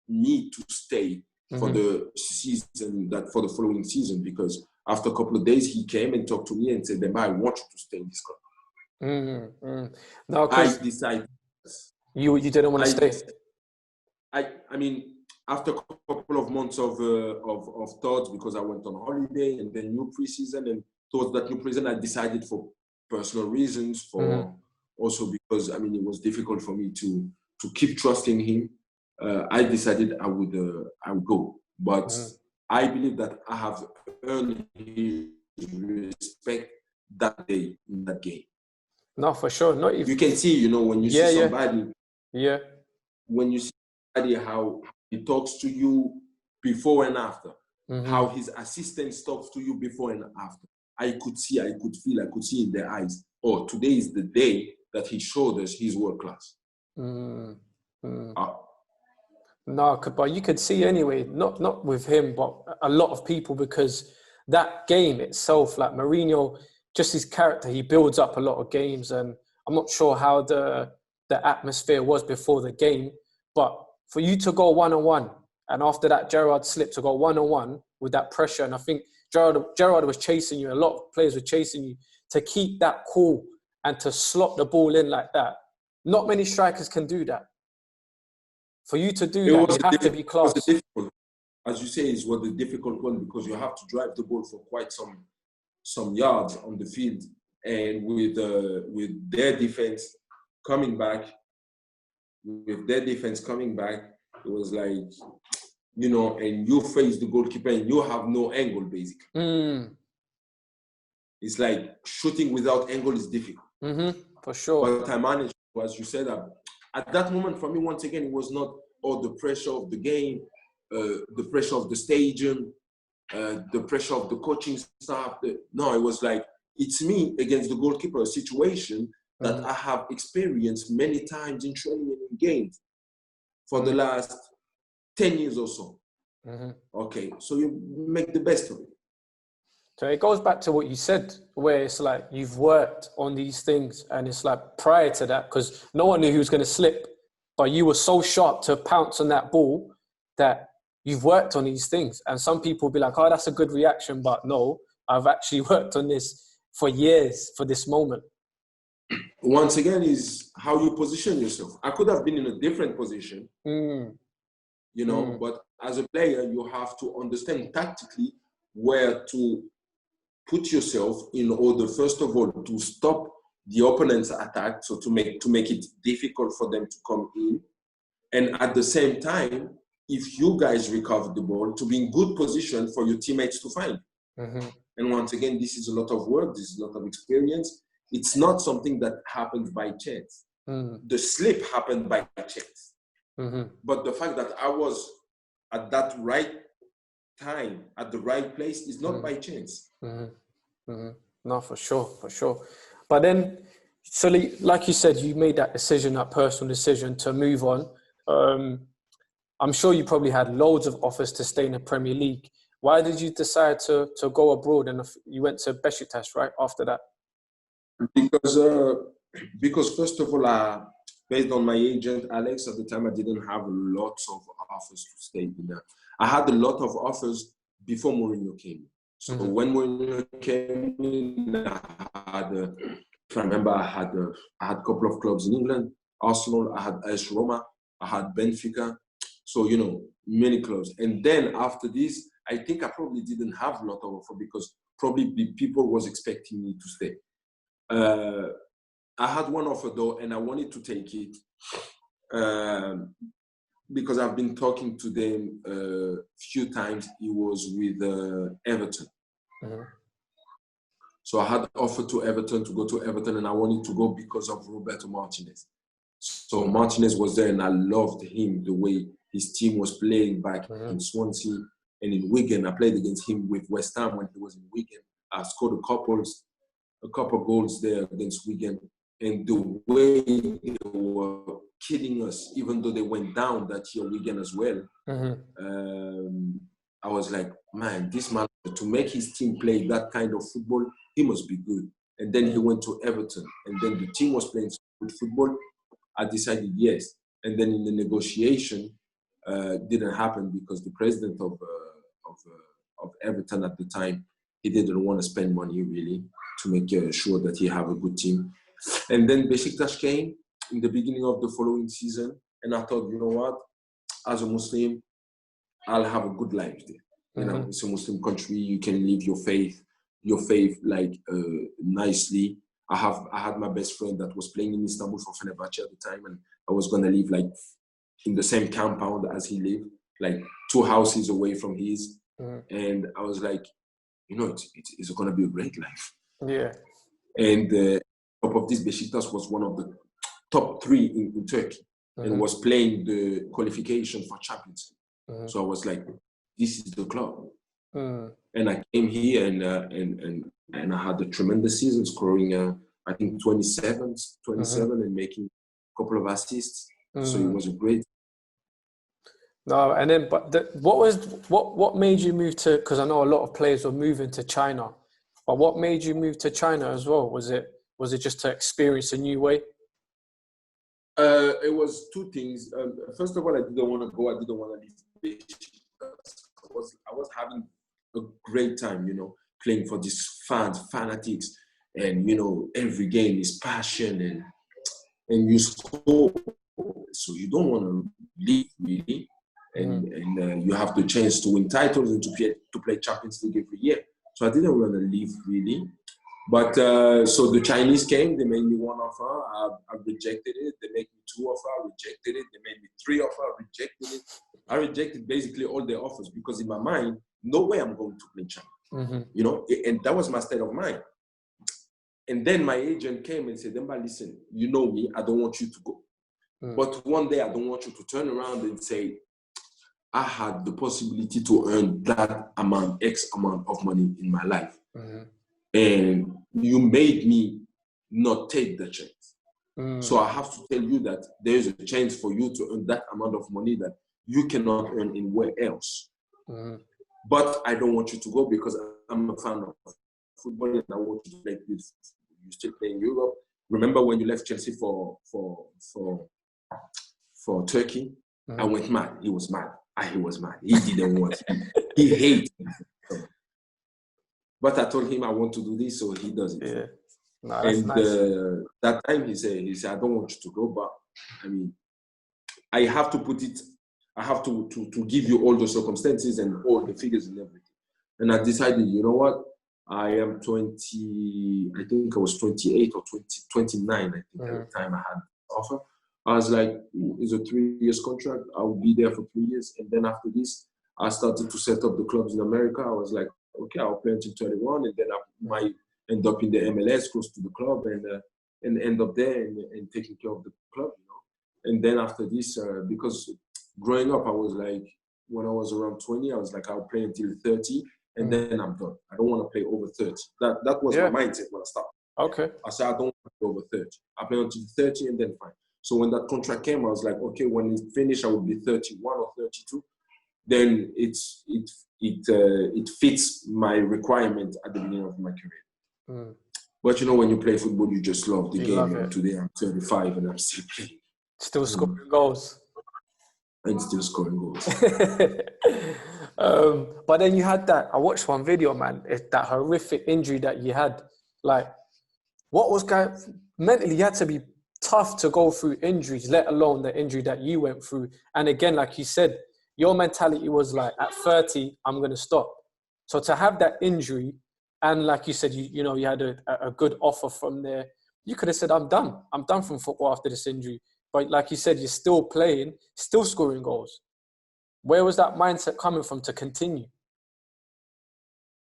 me to stay for the season, that for the following season, because after a couple of days, he came and talked to me and said, Demba, I want you to stay in this club. No, I decided. You didn't want to stay? I mean, after a couple of months of thoughts, because I went on holiday and then new preseason, and towards that new preseason, I decided, for personal reasons, for also because, I mean, it was difficult for me to keep trusting him. I decided I would go. But I believe that I have earned his respect that day in that game. No, for sure. No, you can see, you know, when you see somebody, when you see somebody, how he talks to you before and after, how his assistant talks to you before and after. I could see, I could feel, I could see in their eyes, oh, today is the day that he showed us he's world class. No, but you could see anyway, not with him, but a lot of people, because that game itself, like Mourinho, just his character, he builds up a lot of games, and I'm not sure how the atmosphere was before the game, but for you to go 1-on-1, and after that Gerrard slip, to go 1-on-1 with that pressure, and I think Gerrard was chasing you, a lot of players were chasing you, to keep that cool and to slot the ball in like that. Not many strikers can do that. For you to do that, you have to be class. As you say, it was a difficult one, because you have to drive the ball for quite some yards on the field and with their defense coming back, it was like, you know, and you face the goalkeeper and you have no angle, basically. It's like shooting without angle is difficult. For sure. But I managed, as you said, at that moment for me, once again, it was not all the pressure of the game, the pressure of the stadium, the pressure of the coaching staff. No, it was like, it's me against the goalkeeper, a situation that I have experienced many times in training and in games for the last 10 years or so. Okay, so you make the best of it. So it goes back to what you said, where it's like you've worked on these things, and it's like prior to that, because no one knew he was going to slip, but you were so sharp to pounce on that ball that you've worked on these things. And some people will be like, oh, that's a good reaction, but no, I've actually worked on this for years for this moment. Once again, is how you position yourself. I could have been in a different position, you know, but as a player, you have to understand tactically where to put yourself in order, first of all, to stop the opponent's attack, so to make it difficult for them to come in. And at the same time, if you guys recover the ball, to be in good position for your teammates to find. And once again, this is a lot of work, this is a lot of experience. It's not something that happens by chance. The slip happened by chance. But the fact that I was at that right time, at the right place, is not by chance. No, for sure. But then, so like you said, you made that decision, that personal decision to move on. I'm sure you probably had loads of offers to stay in the Premier League. Why did you decide to go abroad? And you went to Besiktas, right, after that? Because first of all, based on my agent, Alex, at the time, I didn't have lots of offers to stay in there. I had a lot of offers before Mourinho came. So when Mourinho came in, if I remember, I had a couple of clubs in England, Arsenal, I had AS Roma, I had Benfica. So, you know, many clubs. And then after this, I think I probably didn't have a lot of offers because probably people was expecting me to stay. I had one offer though, and I wanted to take it because I've been talking to them a few times. It was with Everton. So I had offered to Everton to go to Everton, and I wanted to go because of Roberto Martinez. So Martinez was there, and I loved him, the way his team was playing back in Swansea and in Wigan. I played against him with West Ham when he was in Wigan. I scored a couple goals there against Wigan. And the way they were kidding us, even though they went down that year, Wigan as well, I was like, man, this man, to make his team play that kind of football, he must be good. And then he went to Everton, and then the team was playing good football. I decided yes. And then in the negotiation, didn't happen because the president of Everton at the time, he didn't want to spend money really to make sure that he have a good team. And then Besiktas came in the beginning of the following season, and I thought, you know what, as a Muslim, I'll have a good life there. You know, it's a Muslim country. You can live your faith like nicely. I had my best friend that was playing in Istanbul for Fenerbahce at the time, and I was gonna live like in the same compound as he lived, like 2 houses away from his. And I was like, you know, it's gonna be a great life. Yeah. And top of this, Besiktas was one of the top 3 in Turkey, and was playing the qualification for Champions League. So I was like, this is the club. And I came here and I had a tremendous season, scoring I think 27 and making a couple of assists. So it was a great. No, and then what made you move to? Because I know a lot of players were moving to China, but what made you move to China as well? Was it just to experience a new way? It was 2 things. First of all, I didn't want to go. I didn't want to leave. I was having a great time, you know, playing for these fanatics, and you know, every game is passion, and you score, so you don't want to leave really, and you have the chance to win titles and to play Champions League every year. So I didn't want to leave really. But so the Chinese came, they made me one offer, I rejected it. They made me two offers, I rejected it. They made me three offers, I rejected it. I rejected basically all their offers because in my mind, no way I'm going to play China. You know, and that was my state of mind. And then my agent came and said, Demba, listen, you know me, I don't want you to go. But one day I don't want you to turn around and say, I had the possibility to earn that amount, X amount of money in my life. And you made me not take the chance. So I have to tell you that there is a chance for you to earn that amount of money that you cannot earn anywhere else. But I don't want you to go because I'm a fan of football and I want you to play this. You still play in Europe. Remember when you left Chelsea for Turkey? I went mad. He was mad. He was mad. He didn't want it. He hated it. But I told him I want to do this, so he does it. Yeah. No, that's and nice. That time he said, I don't want you to go, but I mean, I have to put it, I have to give you all the circumstances and all the figures and everything. And I decided, you know what? I am 20, I think I was 28 or 29, I think, at the time I had the offer. I was like, it's a 3 years contract. I will be there for 3 years. And then after this, I started to set up the clubs in America. I was like, okay, I'll play until 21. And then I might end up in the MLS, close to the club, and end up there and taking care of the club, you know. And then after this, because growing up, I was like, when I was around 20, I was like, I'll play until 30. And then I'm done. I don't want to play over 30. That was my mindset when I started. Okay. I said, I don't want to play over 30. I play until 30 and then fine. So when that contract came, I was like, okay, when it finished, I would be 31 or 32. Then it fits my requirement at the beginning of my career. But you know, when you play football, you just love the game. And today I'm 35 and I'm still playing. Still scoring goals. And still scoring goals. But then you had that, I watched one video, man, it's that horrific injury that you had. Like, what was going, mentally you had to be tough to go through injuries, let alone the injury that you went through. And again, like you said, your mentality was like, at 30, I'm going to stop. So to have that injury, and like you said, you know, you had a good offer from there, you could have said, I'm done from football after this injury. But like you said, you're still playing, still scoring goals. Where was that mindset coming from to continue?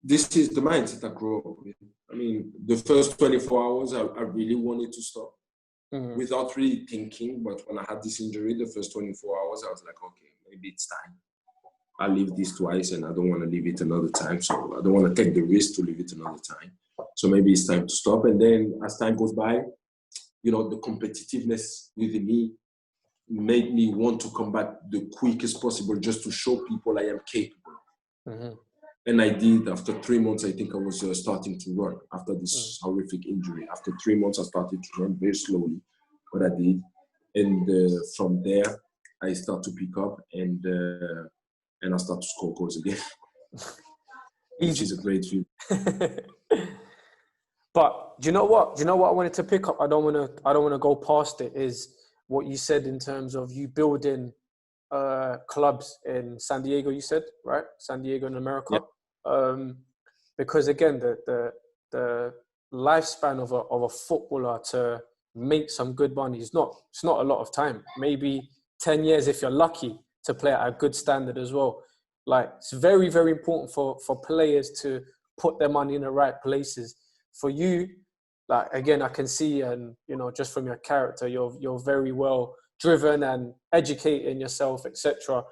This is the mindset I grew up with. I mean, the first 24 hours, I really wanted to stop without really thinking. But when I had this injury, the first 24 hours, I was like, okay, maybe it's time. I lived this twice and I don't want to live it another time. So I don't want to take the risk to live it another time. So maybe it's time to stop. And then as time goes by, you know, the competitiveness within me made me want to come back the quickest possible just to show people I am capable. And I did. After 3 months, I think I was starting to run after this horrific injury. After 3 months, I started to run very slowly, but I did. And from there, I start to pick up and I start to score goals again, which is a great feeling. But do you know what? Do you know what I wanted to pick up? I don't want to go past it. Is what you said in terms of you building clubs in San Diego. You said, right? San Diego in America. Yep. Because again, the lifespan of a footballer to make some good money it's not a lot of time. Maybe 10 years if you're lucky to play at a good standard as well. Like, it's very, very important for players to put their money in the right places. For you, like, again, I can see, and you know, just from your character, you're very well driven and educating yourself, etc.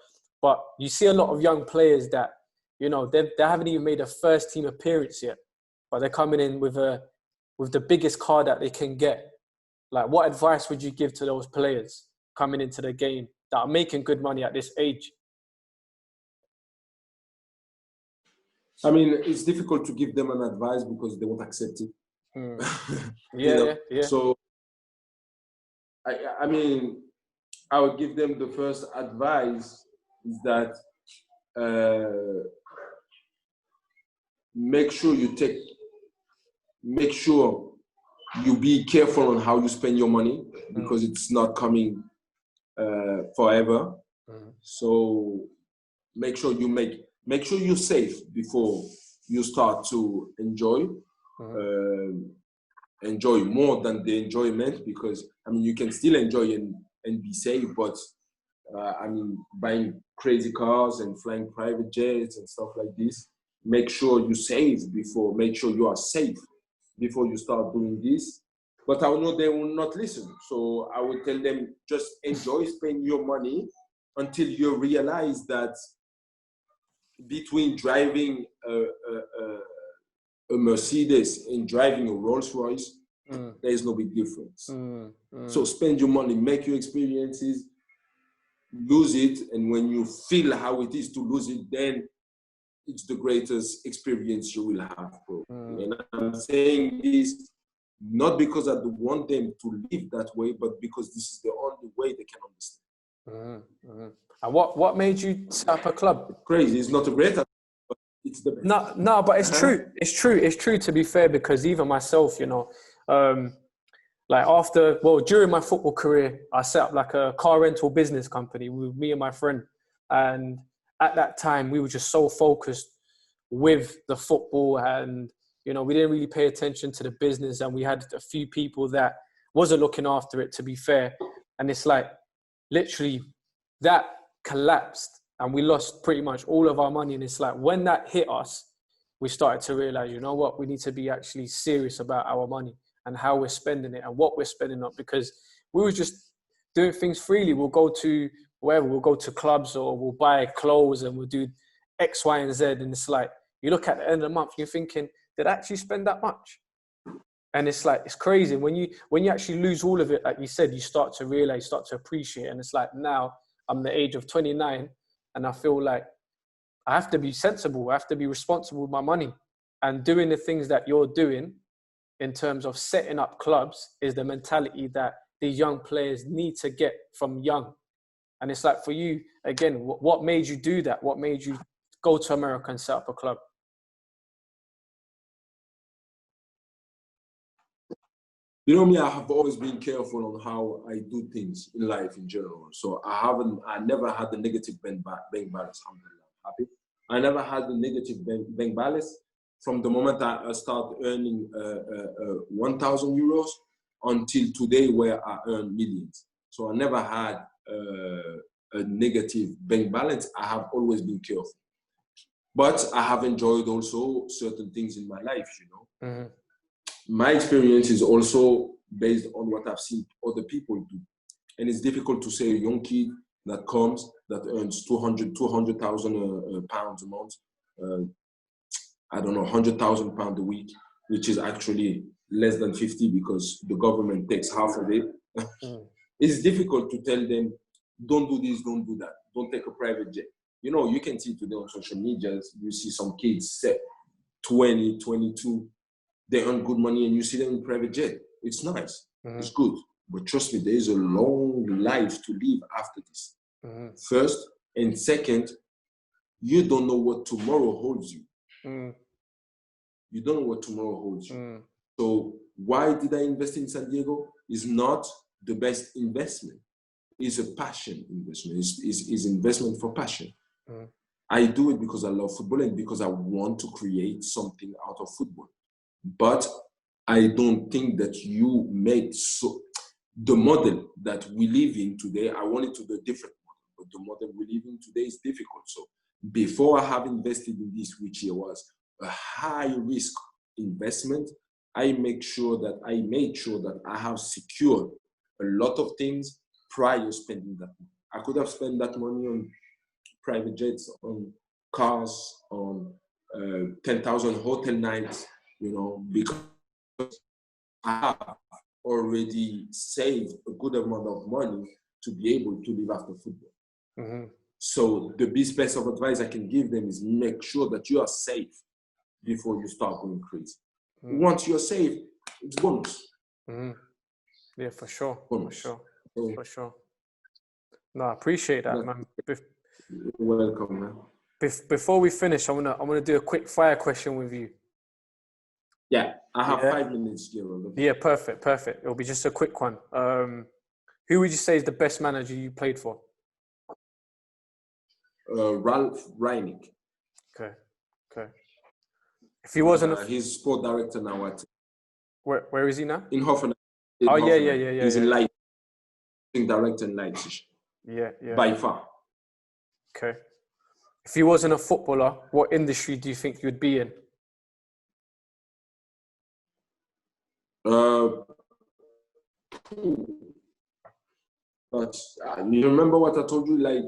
But you see a lot of young players that, you know, they haven't even made a first team appearance yet, but they're coming in with the biggest car that they can get. Like, what advice would you give to those players coming into the game that are making good money at this age? I mean, it's difficult to give them an advice because they won't accept it. Yeah. So, I mean, I would give them the first advice is that make sure you be careful on how you spend your money because it's not coming forever. So make sure you're safe before you start to enjoy. enjoy more than the enjoyment, because I mean you can still enjoy and be safe, but I mean buying crazy cars and flying private jets and stuff like this, make sure you save before, make sure you are safe before you start doing this. But I know they will not listen, so I will tell them just enjoy spending your money until you realize that between driving a Mercedes and driving a Rolls Royce, there is no big difference. So spend your money, make your experiences, lose it, and when you feel how it is to lose it, then it's the greatest experience you will have, bro. And I'm saying this not because I want them to live that way, but because this is the only way they can understand. And what made you set up a club? Crazy. It's not a great, but it's the best. No, but it's true. It's true, to be fair, because even myself, you know, like during my football career, I set up like a car rental business company with me and my friend. And at that time, we were just so focused with the football, and, you know, we didn't really pay attention to the business, and we had a few people that wasn't looking after it, to be fair. And it's like, literally, that collapsed and we lost pretty much all of our money. And it's like, when that hit us, we started to realize, you know what, we need to be actually serious about our money and how we're spending it and what we're spending on, because we were just doing things freely. We'll go to wherever, we'll go to clubs or we'll buy clothes and we'll do X, Y, and Z. And it's like, you look at the end of the month, you're thinking, did I actually spend that much? And it's like, it's crazy. When you actually lose all of it, like you said, you start to realize, start to appreciate. And it's like, now I'm the age of 29 and I feel like I have to be sensible. I have to be responsible with my money. And doing the things that you're doing in terms of setting up clubs is the mentality that these young players need to get from young. And it's like, for you, again, what made you do that? What made you go to America and set up a club? You know me, I have always been careful on how I do things in life in general. So I never had the negative bank balance. I'm happy. I never had the negative bank balance from the moment I start earning 1,000 euros until today, where I earn millions. So I never had a negative bank balance. I have always been careful. But I have enjoyed also certain things in my life, you know. Mm-hmm. My experience is also based on what I've seen other people do. And it's difficult to say a young kid that earns 200,000 pounds a month, I don't know, 100,000 pounds a week, which is actually less than 50 because the government takes half of it. It's difficult to tell them, don't do this, don't do that, don't take a private jet. You know, you can see today on social media, you see some kids set 20, 22, they earn good money and you see them in private jet. It's nice, it's good. But trust me, there is a long life to live after this. First, and second, you don't know what tomorrow holds you. You don't know what tomorrow holds you. So why did I invest in San Diego? It's not the best investment. It's a passion investment. It's investment for passion. I do it because I love football and because I want to create something out of football. But I don't think that you made the model that we live in today. I wanted to do a different model, but the model we live in today is difficult. So before I have invested in this, which was a high risk investment, I made sure that I have secured a lot of things prior spending that money. I could have spent that money on private jets, on cars, on 10,000 hotel nights, you know, because I have already saved a good amount of money to be able to live after football. So the best piece of advice I can give them is make sure that you are safe before you start going crazy. Once you're safe, it's bonus. Yeah, for sure. Bonus. For sure. No, I appreciate that, man. You're welcome, man. Before we finish, I wanna do a quick fire question with you. Yeah, I have 5 minutes, Gerald. Yeah, perfect. It'll be just a quick one. Who would you say is the best manager you played for? Ralph Rangnick. Okay. If he wasn't, he's sport director now at. Where is he now? In Hoffenheim. Oh yeah. He's in Leipzig. Director in Leipzig. Yeah. By far. Okay. If he wasn't a footballer, what industry do you think you'd be in? But you remember what I told you? Like,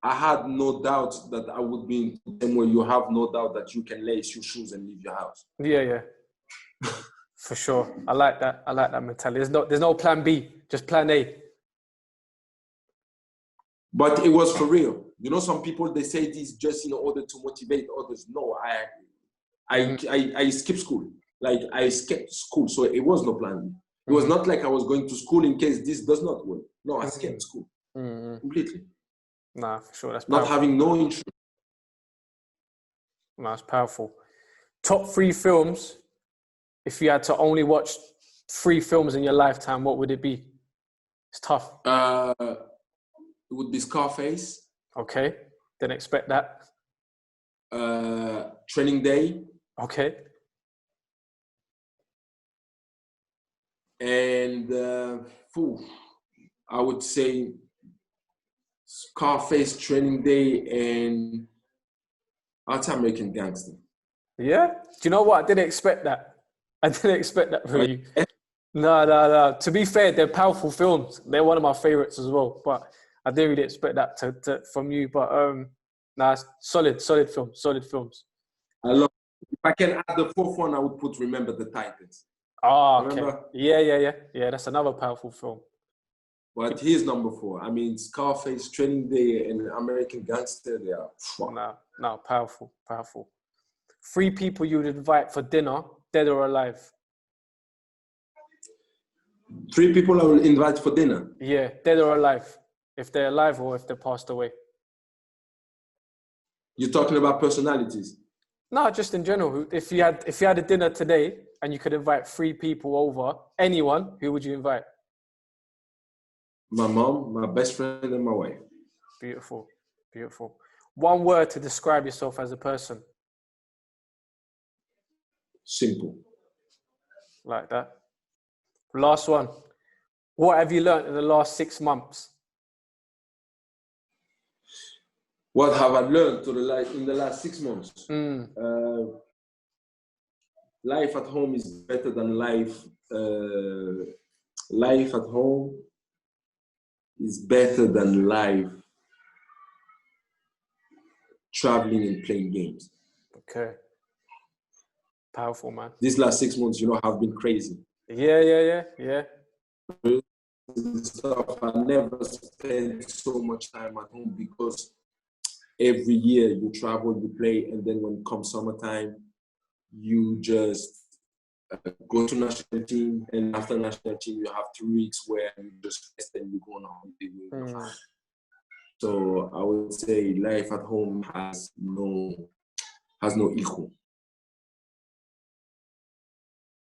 I had no doubt that I would be in them where you have no doubt that you can lace your shoes and leave your house. Yeah. For sure. I like that. I like that mentality. There's no plan B, just plan A. But it was for real. You know, some people, they say this just in order to motivate others. No, I skipped school. Like, I skipped school, so it was no plan B. It was not like I was going to school in case this does not work. No, I skipped school completely. Nah, for sure. That's not powerful. having no interest. Nah, it's powerful. Top 3 films. If you had to only watch 3 films in your lifetime, what would it be? It's tough. It would be Scarface. Okay. Didn't expect that. Training Day. Okay. And I would say Scarface, Training Day, and American Gangster. Yeah? Do you know what? I didn't expect that. I didn't expect that from you. No. To be fair, they're powerful films. They're one of my favorites as well. But I didn't really expect that to from you. But solid films. I love. If I can add the 4th one, I would put Remember the Titans. Oh, okay. Remember? Yeah. That's another powerful film. But here's number 4. I mean, Scarface, Training Day, and American Gangster. They are. No, powerful. 3 people you would invite for dinner, dead or alive. 3 people I will invite for dinner. Yeah, dead or alive. If they're alive or if they passed away. You're talking about personalities? No, just in general. If you had a dinner today and you could invite 3 people over, anyone, who would you invite? My mom, my best friend, and my wife. Beautiful. 1 word to describe yourself as a person. Simple. Like that. Last one. What have you learned in the last 6 months? What have I learned in the last 6 months? Life at home is better than life. Life at home is better than life traveling and playing games. Okay. Powerful, man. These last 6 months, have been crazy. Yeah. Stuff. I never spent so much time at home because every year you travel, you play, and then when it comes summertime, you just go to national team, and after national team, you have 2 weeks where you just rest and you go on holiday. So I would say life at home has no equal.